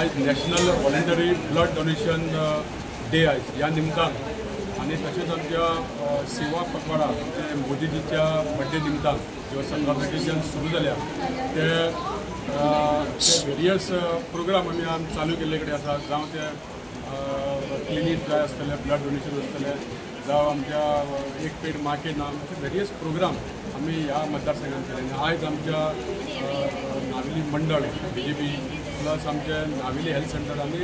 आज national voluntary blood donation day आहे या निमतान आणि तसेच आमच्या सेवा पखवाडा ते मोदीजीच्या बर्थडे निमतान जो 17 सुरू झाल्या ते वेरियस प्रोग्राम आम्ही चालू केले कडेन आसा जावं ते क्लिनीक जाय आसतले ब्लड डोनेशन आसतले जावं आमच्या एक पेड माँ के नाम असे वेरियस प्रोग्राम आम्ही ह्या मतदारसंघात केले. आज आमच्या नावेली मंडळ BJP प्लस आमचे नावेली हेल्थ सेंटर आणि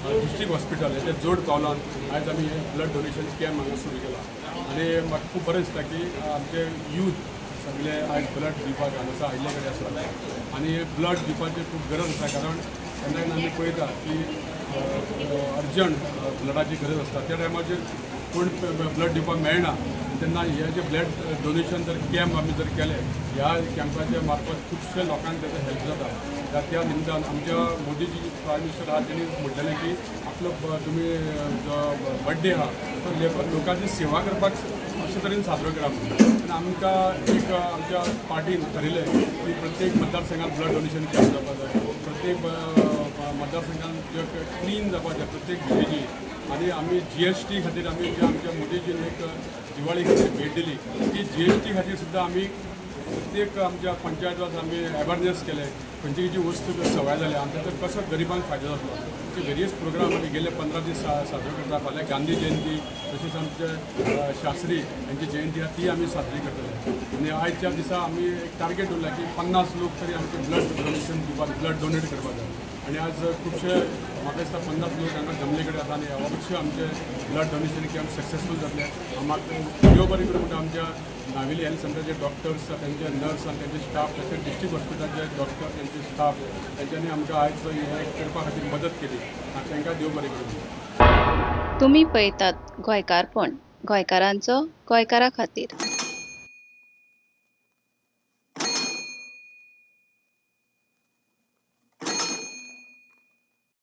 डिस्ट्रिक्ट हॉस्पिटल हे जोड पावलान आज आम्ही ब्लड डोनेशन कॅम्प हांगा सुरू केला आणि म्हाका खूब बरें दिसता की आमचे यूथ सगळे आज ब्लड दिवपाक हांगासर आयिल्ले कडेन आसा आणि ब्लड दिवपाची खूब गरज आसा कारण केन्ना आमी पळयता की अर्जंट ब्लडाची गरज आसता त्या टायमाचेर कोण ब्लड दिवपाक मेळना तेन्ना हे जे ब्लड डोनेशन जर कॅम्प आमी जर केले ह्या कॅम्पाच्या मार्फत खुबशे लोकांक तेजो हेल्प जाता. त्या निमतान आमच्या मोदीजी प्रायम मिनिस्टर आहा तेणी म्हटलेलें की आपलो तुमी जो बर्थडे आहा तो लोकांची सेवा करपाक अशे तरेन साजरो करा म्हणून आमकां एक आमच्या पार्टीन ठरयलें की प्रत्येक मतदारसंघात ब्लड डोनेशन कॅम्प जावपाक जाय. प्रत्येक मतदारसंघात जे क्लीन जावपाक जाय प्रत्येक विलेजी आणि आम्ही GST खातीर आम्ही जे आमच्या मोदीजीन एक दिवाळी खातीर भेट दिली ती GST खातीर सुद्दां आम्ही प्रत्येक आमच्या पंचायतात आम्ही अवेरनेस केले खंयची खंयची वस्तू सवाय जाल्या आनी ताचो कसो गरिबांक फायदो जातलो अशे वेरियस प्रोग्राम आमी गेले 15 दीस साजरो करता. फाल्यां गांधी जयंती तशेंच आमचे शास्त्री यांची जयंती आहा ती आमी साजरी करतले आनी आयच्या दिसा आमी एक टार्गेट दवरला की 50 लोक तरी आमचे ब्लड डोनेशन दिवपाक ब्लड डोनेट करपाक जाय आणि आज खुबशे म्हाका दिसता 50 लोक हांगा जमले कडेन आसा आनी अवश्य आमचे ब्लड डोनेशन कॅम्प सक्सेसफूल जातले. म्हाका देव बरें करूं म्हणटा आमच्या नावेली हेल्थ सेंटरचे डॉक्टर्स त्यांचे नर्स आणि त्यांचे स्टाफ तसेच डिस्ट्रिक्ट हॉस्पिटलचे डॉक्टर त्यांचे स्टाफ त्यांच्यानी आमकां आयज हे करपा खातीर मदत केली तांकां देव बरें करूं. तुम्ही पळयतात गोंयकारपण गोंयकारांचो गोंयकारा खातीर.